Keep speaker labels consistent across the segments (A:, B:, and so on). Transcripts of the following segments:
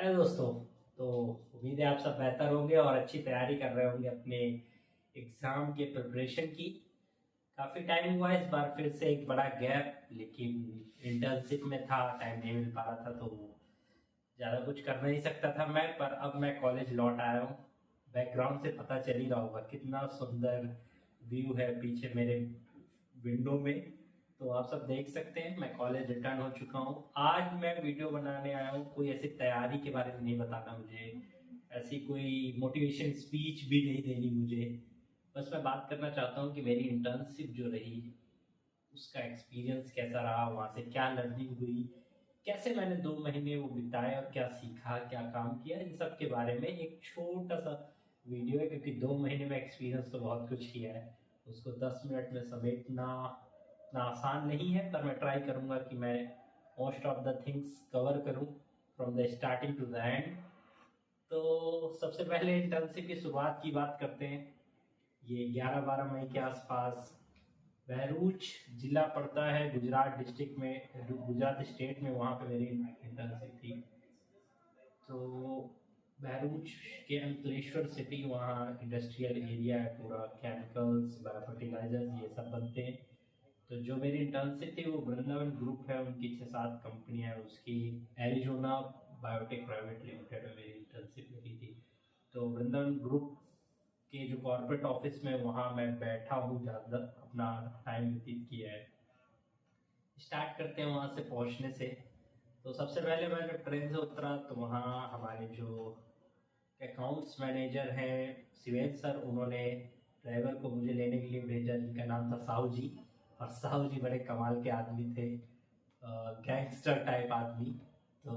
A: अरे दोस्तों, तो उम्मीद है आप सब बेहतर होंगे और अच्छी तैयारी कर रहे होंगे अपने एग्ज़ाम के प्रिपरेशन की। काफ़ी टाइम हुआ इस बार, फिर से एक बड़ा गैप, लेकिन इंटर्नशिप में था, टाइम नहीं मिल पा रहा था तो ज़्यादा कुछ कर नहीं सकता था मैं। पर अब मैं कॉलेज लौट आया हूँ। बैकग्राउंड से पता चल ही रहा होगा कितना सुंदर व्यू है पीछे मेरे विंडो में। तो आप सब देख सकते हैं मैं कॉलेज रिटर्न हो चुका हूँ। आज मैं वीडियो बनाने आया हूँ, कोई ऐसी तैयारी के बारे में नहीं बताना मुझे, ऐसी कोई मोटिवेशन स्पीच भी नहीं देनी मुझे। बस मैं बात करना चाहता हूँ कि मेरी इंटर्नशिप जो रही उसका एक्सपीरियंस कैसा रहा, वहाँ से क्या लर्निंग हुई, कैसे मैंने 2 महीने वो बिताए और क्या सीखा, क्या काम किया, इन सब के बारे में एक छोटा सा वीडियो है। क्योंकि 2 महीने में एक्सपीरियंस तो बहुत कुछ किया है, उसको 10 मिनट में समेटना इतना आसान नहीं है। पर मैं ट्राई करूँगा कि मैं most of the things cover करूँ from the starting to the end. तो सबसे पहले इंटर्नशिप की शुरुआत की बात करते हैं। ये 11-12 मई के आसपास बहरूच जिला पड़ता है गुजरात डिस्ट्रिक्ट में, गुजरात स्टेट में, वहाँ पे मेरी इंटर्नशिप थी। तो बहरूच के अंकलेश्वर सिटी, वहाँ इंडस्ट्रियल एरिया है पूरा, केमिकल्स, बायो फर्टिलाइजर्स ये सब बनते हैं। तो जो मेरी इंटर्नशिप थी वो वृंदावन ग्रुप है, उनकी 6-7 कंपनियां हैं, उसकी एरिजोना बायोटेक प्राइवेट लिमिटेड में मेरी इंटर्नशिप लगी थी। तो वृंदावन ग्रुप के जो कॉर्पोरेट ऑफिस में, वहाँ मैं बैठा हूँ, ज़्यादा अपना टाइम व्यतीत किया है। स्टार्ट करते हैं वहाँ से पहुँचने से। तो सबसे पहले मैं जब ट्रेन से उतरा तो वहाँ हमारे जो अकाउंट्स मैनेजर हैं शिवेंद्र सर, उन्होंने ड्राइवर को मुझे लेने के लिए भेजा, जिनका नाम था साहू जी। और साहू जी बड़े कमाल के आदमी थे, गैंगस्टर टाइप आदमी। तो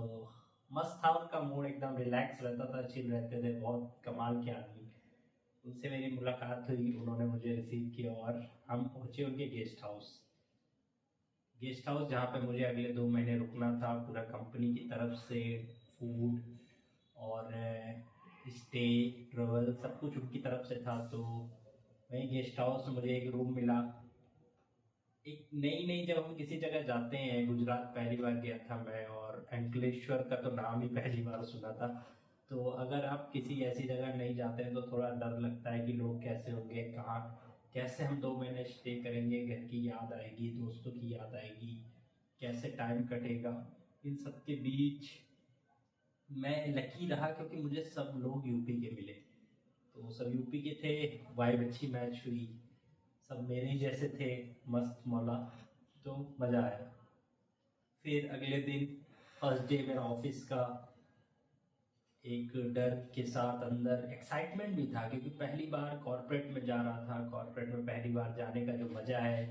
A: मस्त था उनका मूड, एकदम रिलैक्स रहता था, चिल रहते थे, बहुत कमाल के आदमी। उनसे मेरी मुलाकात हुई, उन्होंने मुझे रिसीव किया और हम पहुंचे उनके गेस्ट हाउस जहाँ पे मुझे अगले 2 महीने रुकना था। पूरा कंपनी की तरफ से फूड और स्टे, ट्रेवल, सब कुछ उनकी तरफ से था। तो वहीं गेस्ट हाउस में मुझे एक रूम मिला। एक नई नई जब हम किसी जगह जाते हैं, गुजरात पहली बार गया था मैं, और अंकलेश्वर का तो नाम ही पहली बार सुना था। तो अगर आप किसी ऐसी जगह नहीं जाते हैं तो थोड़ा डर लगता है कि लोग कैसे होंगे, कहाँ, कैसे हम 2 महीने स्टे करेंगे, घर की याद आएगी, दोस्तों की याद आएगी, कैसे टाइम कटेगा। इन सब के बीच मैं लकी रहा क्योंकि मुझे सब लोग यूपी के मिले। तो सब यूपी के थे, वाइब अच्छी मैच हुई, सब मेरे ही जैसे थे, मस्त मौला। तो मज़ा आया। फिर अगले दिन फर्स्ट डे मेरा ऑफिस का, एक डर के साथ अंदर एक्साइटमेंट भी था क्योंकि पहली बार कॉर्पोरेट में जा रहा था। कॉर्पोरेट में पहली बार जाने का जो मज़ा है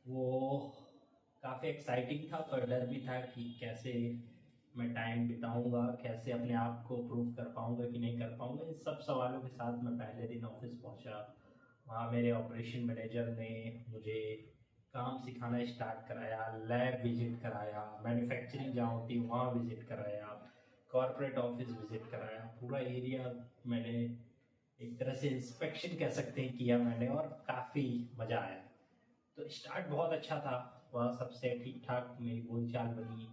A: वो काफ़ी एक्साइटिंग था, पर डर भी था कि कैसे मैं टाइम बिताऊंगा, कैसे अपने आप को प्रूव कर पाऊंगा कि नहीं कर पाऊंगा। इन सब सवालों के साथ मैं पहले दिन ऑफिस पहुंचा। वहाँ मेरे ऑपरेशन मैनेजर ने मुझे काम सिखाना स्टार्ट कराया, लैब विजिट कराया, मैन्युफैक्चरिंग जहाँ होती है वहाँ विजिट कराया, कॉर्पोरेट ऑफिस विजिट कराया, पूरा एरिया मैंने एक तरह से इंस्पेक्शन कह सकते हैं किया मैंने, और काफ़ी मज़ा आया। तो स्टार्ट बहुत अच्छा था, वह सबसे ठीक ठाक मेरी बोलचाल बनी।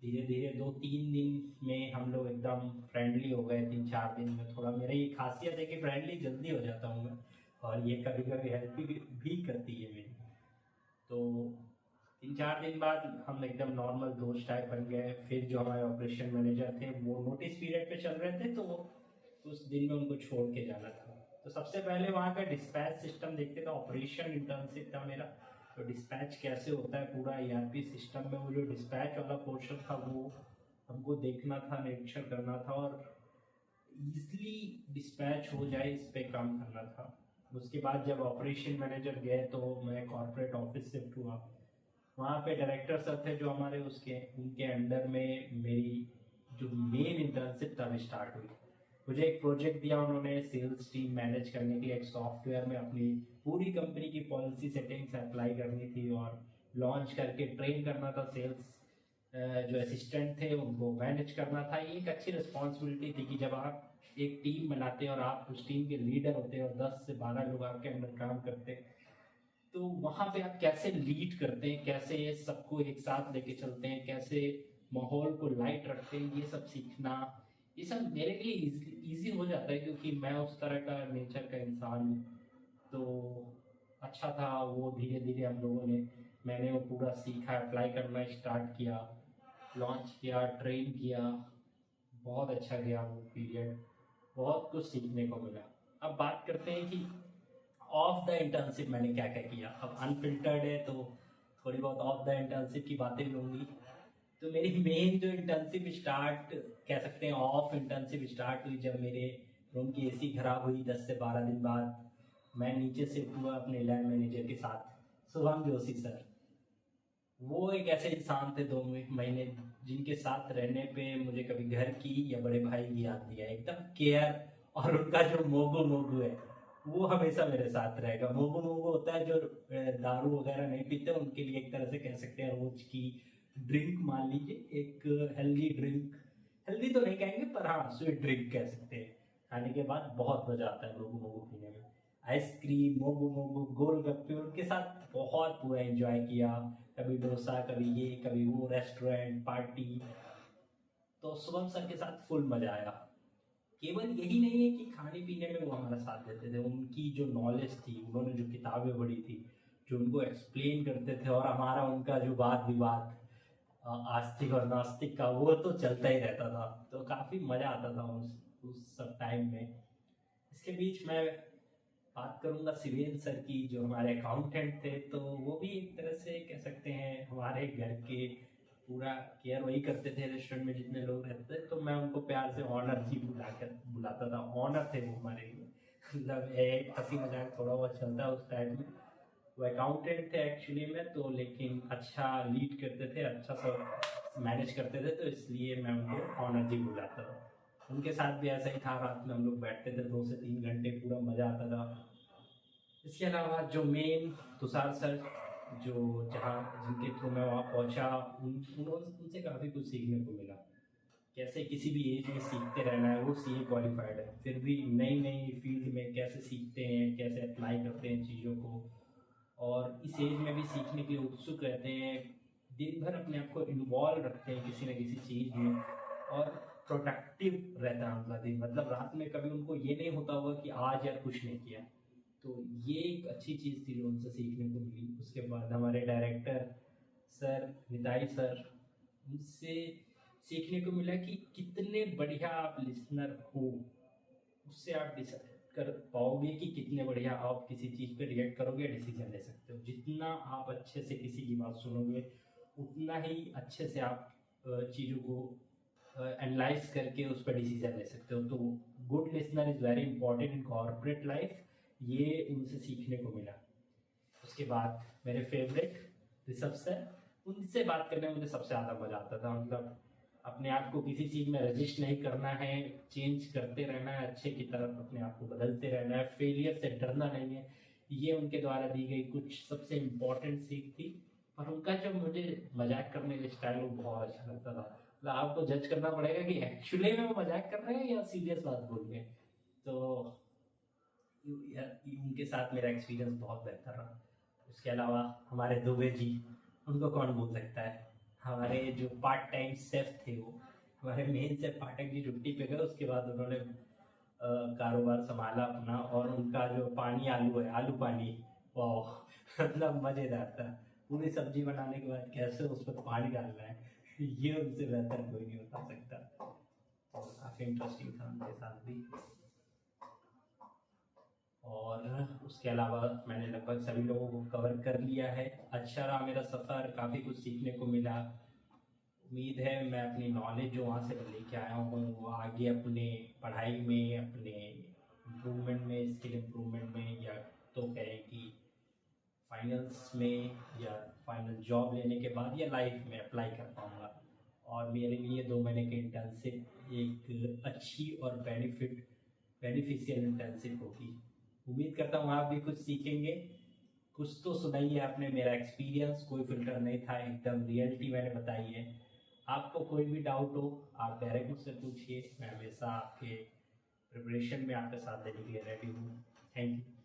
A: धीरे धीरे 2-3 दिन में हम लोग एकदम फ्रेंडली हो गए। 3-4 दिन में, थोड़ा मेरा ये खासियत है कि फ्रेंडली जल्दी हो जाता हूँ मैं, और ये कभी कभी हेल्प भी करती है मेरी। तो 3-4 दिन बाद हम एकदम नॉर्मल दोस्त टाइप बन गए। फिर जो हमारे ऑपरेशन मैनेजर थे वो नोटिस पीरियड पे चल रहे थे, तो वो उस दिन में उनको छोड़ के जाना था। तो सबसे पहले वहाँ का डिस्पैच सिस्टम देखते थे, ऑपरेशन इंटर्नशिप था मेरा। तो डिस्पैच कैसे होता है पूरा ईआरपी सिस्टम में, वो जो डिस्पैच वाला पोर्शन था वो हमको देखना था, निरीक्षण करना था, और ईजिली डिस्पैच हो जाए इस पे काम करना था। उसके बाद जब ऑपरेशन मैनेजर गए तो मैं कॉर्पोरेट ऑफिस शिफ्ट हुआ। वहाँ पे डायरेक्टर सर थे जो हमारे, उसके उनके अंडर में मेरी जो मेन इंटर्नशिप तब स्टार्ट हुई। मुझे एक प्रोजेक्ट दिया उन्होंने, सेल्स टीम मैनेज करने के लिए, एक सॉफ्टवेयर में अपनी पूरी कंपनी की पॉलिसी सेटिंग्स अप्लाई करनी थी और लॉन्च करके ट्रेन करना था सेल्स जो असिस्टेंट थे उनको मैनेज करना था। ये एक अच्छी रिस्पॉन्सिबिलिटी थी कि जब आप एक टीम बनाते हैं और आप उस टीम के लीडर होते हैं और 10 से 12 लोग आपके अंदर काम करते हैं, तो वहाँ पे आप कैसे लीड करते हैं, कैसे सबको एक साथ लेके चलते हैं, कैसे माहौल को लाइट रखते हैं, ये सब सीखना, ये सब मेरे लिए इजी हो जाता है क्योंकि मैं उस तरह का नेचर का इंसान हूँ। तो अच्छा था वो, धीरे धीरे हम लोगों ने, मैंने वो पूरा सीखा, अप्लाई करना स्टार्ट किया, लॉन्च किया, ट्रेन किया। बहुत अच्छा गया वो पीरियड, बहुत कुछ सीखने को मिला। अब बात करते हैं कि ऑफ द इंटर्नशिप मैंने क्या क्या किया। अब अनफिल्टर्ड है तो थोड़ी बहुत ऑफ द इंटर्नशिप की बातें भी होंगी। तो मेरी मेन जो इंटर्नशिप स्टार्ट कह सकते हैं, ऑफ इंटर्नशिप स्टार्ट हुई जब मेरे रूम की एसी खराब हुई 10 से 12 दिन बाद। मैं नीचे शिफ्ट हुआ अपने लैब मैनेजर के साथ, शुभम जोशी सर। वो एक ऐसे इंसान थे 2 महीने जिनके साथ रहने पे मुझे कभी घर की या बड़े भाई की याद नहीं है। एकदम केयर, और उनका जो मोगो मोगो है वो हमेशा मेरे साथ रहेगा। मोगो मोगो होता है जो दारू वगैरह नहीं पीते, उनके लिए एक तरह से कह सकते हैं रोज की ड्रिंक मान लीजिए, एक हेल्दी ड्रिंक। हेल्दी तो नहीं कहेंगे पर हाँ स्वीट ड्रिंक कह सकते हैं। खाने के बाद बहुत मजा आता है मोगो मोगो पीने में। आइसक्रीम, मोगो मोगो, गोलगप्पे, उनके साथ बहुत पूरा एंजॉय किया। कभी डोसा, कभी ये, कभी वो, रेस्टोरेंट, पार्टी। तो शुभम सर के साथ फुल मजा आया। केवल यही नहीं है कि खाने पीने में वो हमारा साथ देते थे, उनकी जो नॉलेज थी, उन्होंने जो किताबें पढ़ी थी, जो उनको एक्सप्लेन करते थे, और हमारा उनका जो वाद विवाद आस्तिक और नास्तिक का, वो तो चलता ही रहता था। तो काफ़ी मज़ा आता था उस सब टाइम में। इसके बीच मैं बात करूंगा शिवेंद्र सर की, जो हमारे अकाउंटेंट थे। तो वो भी एक तरह से कह सकते हैं हमारे घर के पूरा केयर वही करते थे, रेस्टोरेंट में जितने लोग रहते थे। तो मैं उनको प्यार से ऑनर जी बुलाता था। ऑनर थे वो हमारे लिए। मतलब एक हंसी मजाक थोड़ा बहुत चलता उस टाइम में। वो अकाउंटेंट थे एक्चुअली में, तो लेकिन अच्छा लीड करते थे, अच्छा सब मैनेज करते थे, तो इसलिए मैं उनको ऑनर जी बुलाता था। उनके साथ भी ऐसा ही था, रात में हम लोग बैठते थे 2 से 3 घंटे, पूरा मज़ा आता था। इसके अलावा जो मेन तुषार सर, जो जहाँ जिनके थ्रू मैं वहाँ पहुँचा, उनसे काफ़ी कुछ सीखने को मिला। कैसे किसी भी एज में सीखते रहना है। वो सीए क्वालिफाइड है, फिर भी नई नई फील्ड में कैसे सीखते हैं, कैसे अप्लाई करते हैं चीज़ों को, और इस एज में भी सीखने के लिए उत्सुक रहते हैं। दिन भर अपने आप को इन्वॉल्व रखते हैं किसी न किसी चीज़ में, और प्रोडक्टिव रहता है उनका दिन। मतलब रात में कभी उनको ये नहीं होता होगा कि आज यार कुछ नहीं किया। तो ये एक अच्छी चीज़ थी जो उनसे सीखने को मिली। उसके बाद हमारे डायरेक्टर सर, निताई सर, उनसे सीखने को मिला कि कितने बढ़िया आप लिसनर हो। उससे आप डिसाइड कर पाओगे कि कितने बढ़िया आप किसी चीज़ पे रिएक्ट करोगे, डिसीजन ले सकते हो। जितना आप अच्छे से किसी की बात सुनोगे, उतना ही अच्छे से आप चीज़ों को एनालाइज करके उस पर डिसीजन ले सकते हो। तो good listener is very important in corporate life, ये उनसे सीखने को मिला। उसके बाद मेरे फेवरेट ऋषभ सर, उनसे बात करने में मुझे सबसे ज़्यादा मज़ा आता था। मतलब अपने आप को किसी चीज़ में रजिस्ट नहीं करना है, चेंज करते रहना है, अच्छे की तरफ अपने आप को बदलते रहना है, फेलियर से डरना नहीं है। ये उनके द्वारा दी गई कुछ सबसे इम्पोर्टेंट सीख थी। और उनका जो मुझे मजाक करने का स्टाइल वो बहुत अच्छा लगता था। मतलब आपको जज करना पड़ेगा कि एक्चुअली में वो मजाक कर रहे हैं या सीरियस बात बोल रहे हैं। तो उनके साथ मेरा एक्सपीरियंस बहुत बेहतर रहा। उसके अलावा हमारे दुबे जी, उनको कौन भूल सकता है। हमारे जो पार्ट टाइम सेफ थे, वो हमारे मेन सेफ पाठक जी छुट्टी पे गए, उसके बाद उन्होंने कारोबार संभाला अपना। और उनका जो पानी आलू है, आलू पानी, वाह मतलब मज़ेदार था। पूरी सब्जी बनाने के बाद कैसे उस पर पानी डालना है, ये उनसे बेहतर कोई नहीं बता सकता। और काफ़ी इंटरेस्टिंग था उनके साथ भी। और उसके अलावा मैंने लगभग सभी लोगों को कवर कर लिया है। अच्छा रहा मेरा सफ़र, काफ़ी कुछ सीखने को मिला। उम्मीद है मैं अपनी नॉलेज जो वहाँ से लेके आया हूँ वो आगे अपने पढ़ाई में, अपने इम्प्रूवमेंट में, स्किल इम्प्रूवमेंट में, या तो कहें कि फाइनल्स में, या फाइनल जॉब लेने के बाद, या लाइफ में अप्लाई कर पाऊँगा। और मेरे लिए 2 महीने की इंटर्नशिप एक अच्छी और बेनिफिशियल इंटर्नशिप होगी। उम्मीद करता हूँ आप भी कुछ सीखेंगे। कुछ तो सुनाइए आपने, मेरा एक्सपीरियंस कोई फिल्टर नहीं था, एकदम रियलिटी मैंने बताई है। आपको कोई भी डाउट हो आप डायरेक्ट मुझसे पूछिए, मैं हमेशा आपके प्रिपरेशन में आपके साथ देने के लिए रेडी हूँ। Thank you.